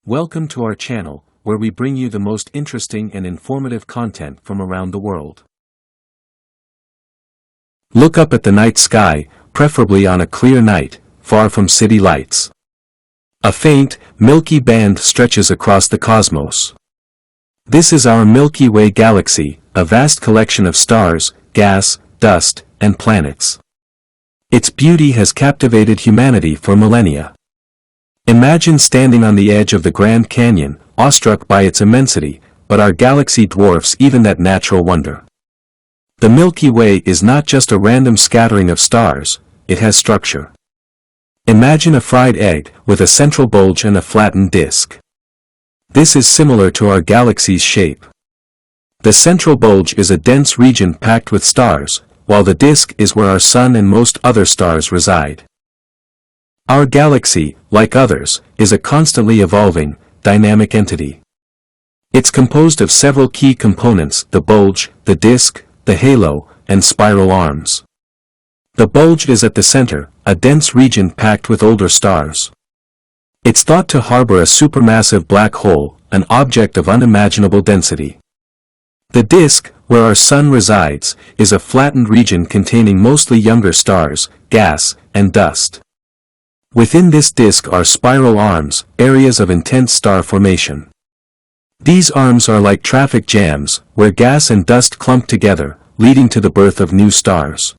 Welcome to our channel, where we bring you the most interesting and informative content from around the world. Look up at the night sky, preferably on a clear night, far from city lights. A faint, milky band stretches across the cosmos. This is our Milky Way galaxy, a vast collection of stars, gas, dust, and planets. Its beauty has captivated humanity for millennia. Imagine standing on the edge of the Grand Canyon, awestruck by its immensity, but our galaxy dwarfs even that natural wonder. The Milky Way is not just a random scattering of stars, it has structure. Imagine a fried egg, with a central bulge and a flattened disk. This is similar to our galaxy's shape. The central bulge is a dense region packed with stars, while the disk is where our Sun and most other stars reside. Our galaxy, like others, is a constantly evolving, dynamic entity. It's composed of several key components: the bulge, the disk, the halo, and spiral arms. The bulge is at the center, a dense region packed with older stars. It's thought to harbor a supermassive black hole, an object of unimaginable density. The disk, where our Sun resides, is a flattened region containing mostly younger stars, gas, and dust. Within this disk are spiral arms, areas of intense star formation. These arms are like traffic jams, where gas and dust clump together, leading to the birth of new stars.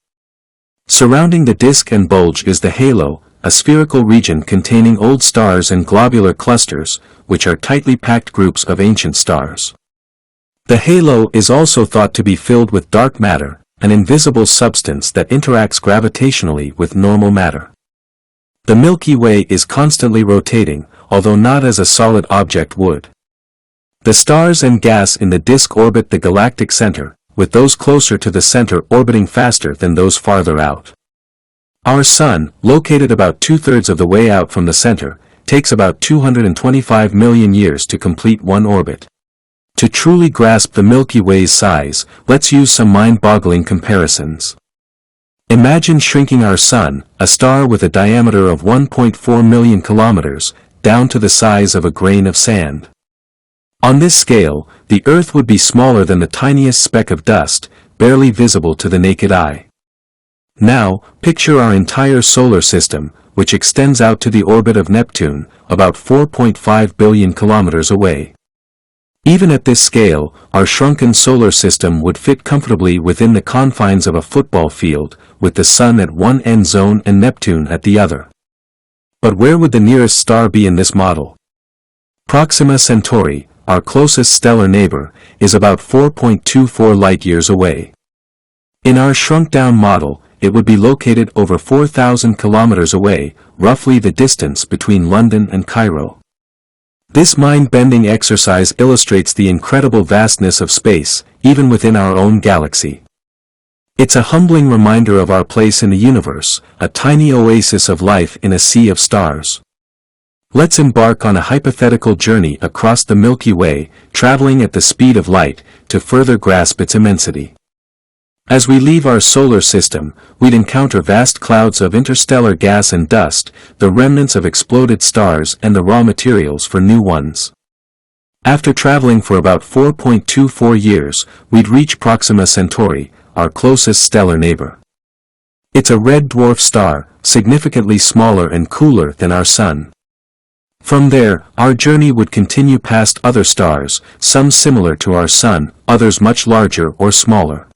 Surrounding the disk and bulge is the halo, a spherical region containing old stars and globular clusters, which are tightly packed groups of ancient stars. The halo is also thought to be filled with dark matter, an invisible substance that interacts gravitationally with normal matter. The Milky Way is constantly rotating, although not as a solid object would. The stars and gas in the disk orbit the galactic center, with those closer to the center orbiting faster than those farther out. Our Sun, located about two-thirds of the way out from the center, takes about 225 million years to complete one orbit. To truly grasp the Milky Way's size, let's use some mind-boggling comparisons. Imagine shrinking our Sun, a star with a diameter of 1.4 million kilometers, down to the size of a grain of sand. On this scale, the Earth would be smaller than the tiniest speck of dust, barely visible to the naked eye. Now, picture our entire solar system, which extends out to the orbit of Neptune, about 4.5 billion kilometers away. Even at this scale, our shrunken solar system would fit comfortably within the confines of a football field, with the Sun at one end zone and Neptune at the other. But where would the nearest star be in this model? Proxima Centauri, our closest stellar neighbor, is about 4.24 light-years away. In our shrunk-down model, it would be located over 4,000 kilometers away, roughly the distance between London and Cairo. This mind-bending exercise illustrates the incredible vastness of space, even within our own galaxy. It's a humbling reminder of our place in the universe, a tiny oasis of life in a sea of stars. Let's embark on a hypothetical journey across the Milky Way, traveling at the speed of light, to further grasp its immensity. As we leave our solar system, we'd encounter vast clouds of interstellar gas and dust, the remnants of exploded stars and the raw materials for new ones. After traveling for about 4.24 years, we'd reach Proxima Centauri, our closest stellar neighbor. It's a red dwarf star, significantly smaller and cooler than our Sun. From there, our journey would continue past other stars, some similar to our Sun, others much larger or smaller.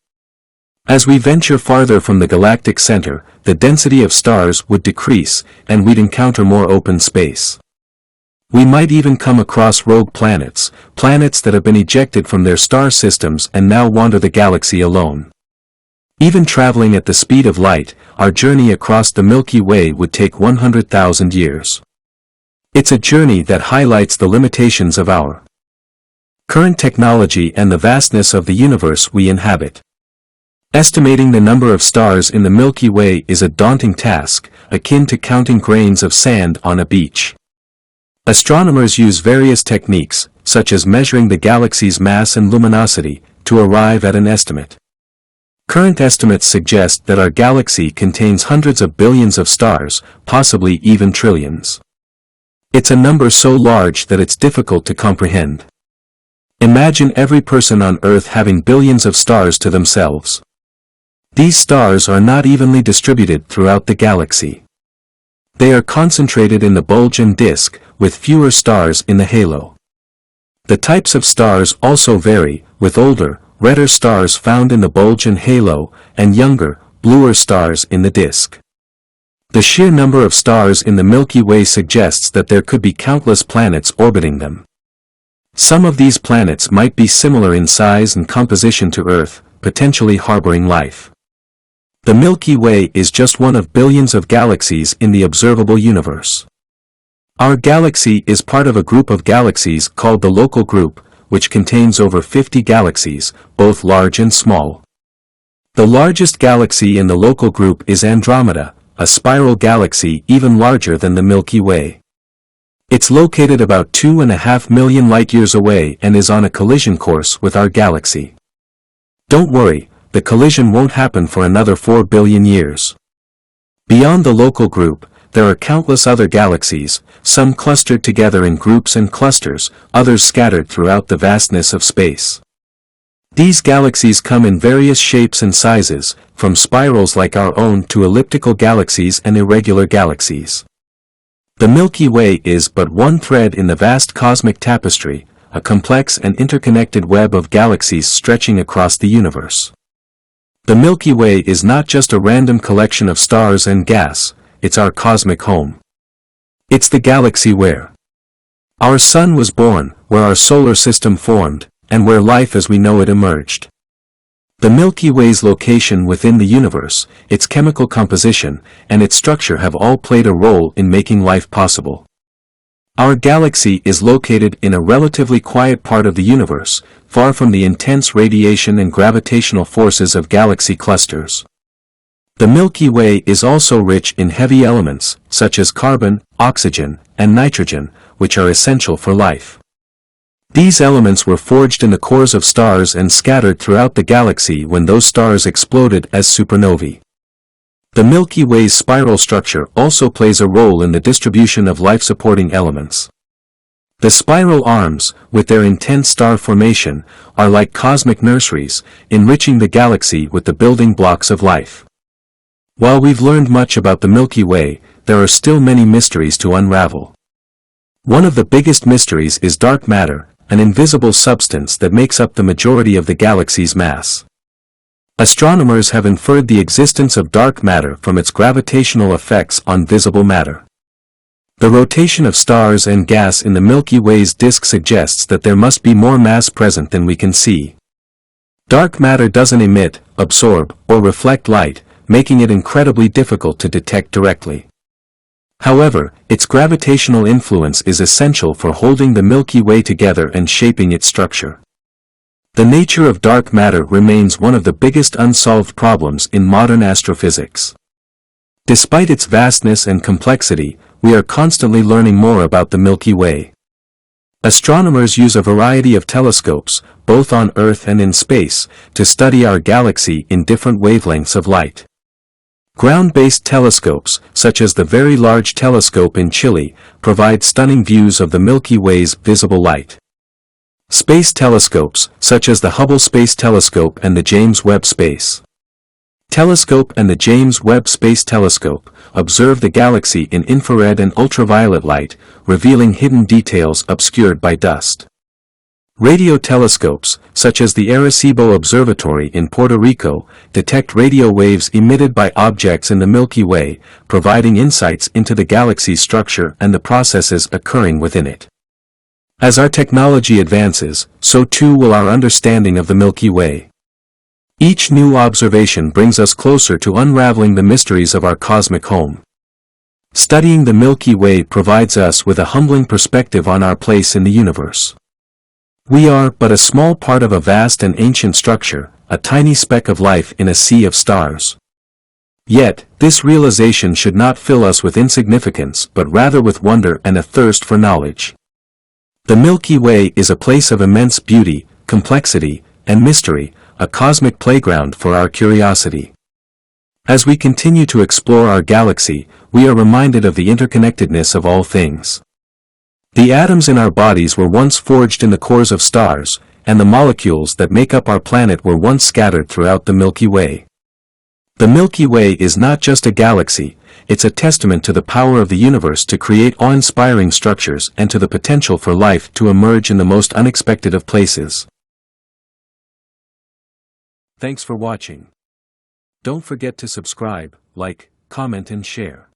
As we venture farther from the galactic center, the density of stars would decrease, and we'd encounter more open space. We might even come across rogue planets, planets that have been ejected from their star systems and now wander the galaxy alone. Even traveling at the speed of light, our journey across the Milky Way would take 100,000 years. It's a journey that highlights the limitations of our current technology and the vastness of the universe we inhabit. Estimating the number of stars in the Milky Way is a daunting task, akin to counting grains of sand on a beach. Astronomers use various techniques, such as measuring the galaxy's mass and luminosity, to arrive at an estimate. Current estimates suggest that our galaxy contains hundreds of billions of stars, possibly even trillions. It's a number so large that it's difficult to comprehend. Imagine every person on Earth having billions of stars to themselves. These stars are not evenly distributed throughout the galaxy. They are concentrated in the bulge and disk, with fewer stars in the halo. The types of stars also vary, with older, redder stars found in the bulge and halo, and younger, bluer stars in the disk. The sheer number of stars in the Milky Way suggests that there could be countless planets orbiting them. Some of these planets might be similar in size and composition to Earth, potentially harboring life. The Milky Way is just one of billions of galaxies in the observable universe. Our galaxy is part of a group of galaxies called the Local Group, which contains over 50 galaxies, both large and small. The largest galaxy in the Local Group is Andromeda, a spiral galaxy even larger than the Milky Way. It's located about 2.5 million light-years away and is on a collision course with our galaxy. Don't worry, the collision won't happen for another 4 billion years. Beyond the Local Group, there are countless other galaxies, some clustered together in groups and clusters, others scattered throughout the vastness of space. These galaxies come in various shapes and sizes, from spirals like our own to elliptical galaxies and irregular galaxies. The Milky Way is but one thread in the vast cosmic tapestry, a complex and interconnected web of galaxies stretching across the universe. The Milky Way is not just a random collection of stars and gas, it's our cosmic home. It's the galaxy where our sun was born, where our solar system formed, and where life as we know it emerged. The Milky Way's location within the universe, its chemical composition, and its structure have all played a role in making life possible. Our galaxy is located in a relatively quiet part of the universe, far from the intense radiation and gravitational forces of galaxy clusters. The Milky Way is also rich in heavy elements, such as carbon, oxygen, and nitrogen, which are essential for life. These elements were forged in the cores of stars and scattered throughout the galaxy when those stars exploded as supernovae. The Milky Way's spiral structure also plays a role in the distribution of life-supporting elements. The spiral arms, with their intense star formation, are like cosmic nurseries, enriching the galaxy with the building blocks of life. While we've learned much about the Milky Way, there are still many mysteries to unravel. One of the biggest mysteries is dark matter, an invisible substance that makes up the majority of the galaxy's mass. Astronomers have inferred the existence of dark matter from its gravitational effects on visible matter. The rotation of stars and gas in the Milky Way's disk suggests that there must be more mass present than we can see. Dark matter doesn't emit, absorb, or reflect light, making it incredibly difficult to detect directly. However, its gravitational influence is essential for holding the Milky Way together and shaping its structure. The nature of dark matter remains one of the biggest unsolved problems in modern astrophysics. Despite its vastness and complexity, we are constantly learning more about the Milky Way. Astronomers use a variety of telescopes, both on Earth and in space, to study our galaxy in different wavelengths of light. Ground-based telescopes, such as the Very Large Telescope in Chile, provide stunning views of the Milky Way's visible light. Space telescopes, such as the Hubble Space Telescope and the James Webb Space Telescope and the James Webb Space Telescope, observe the galaxy in infrared and ultraviolet light, revealing hidden details obscured by dust. Radio telescopes, such as the Arecibo Observatory in Puerto Rico, detect radio waves emitted by objects in the Milky Way, providing insights into the galaxy's structure and the processes occurring within it. As our technology advances, so too will our understanding of the Milky Way. Each new observation brings us closer to unraveling the mysteries of our cosmic home. Studying the Milky Way provides us with a humbling perspective on our place in the universe. We are but a small part of a vast and ancient structure, a tiny speck of life in a sea of stars. Yet, this realization should not fill us with insignificance but rather with wonder and a thirst for knowledge. The Milky Way is a place of immense beauty, complexity, and mystery, a cosmic playground for our curiosity. As we continue to explore our galaxy, we are reminded of the interconnectedness of all things. The atoms in our bodies were once forged in the cores of stars, and the molecules that make up our planet were once scattered throughout the Milky Way. The Milky Way is not just a galaxy, it's a testament to the power of the universe to create awe-inspiring structures and to the potential for life to emerge in the most unexpected of places. Thanks for watching. Don't forget to subscribe, like, comment and share.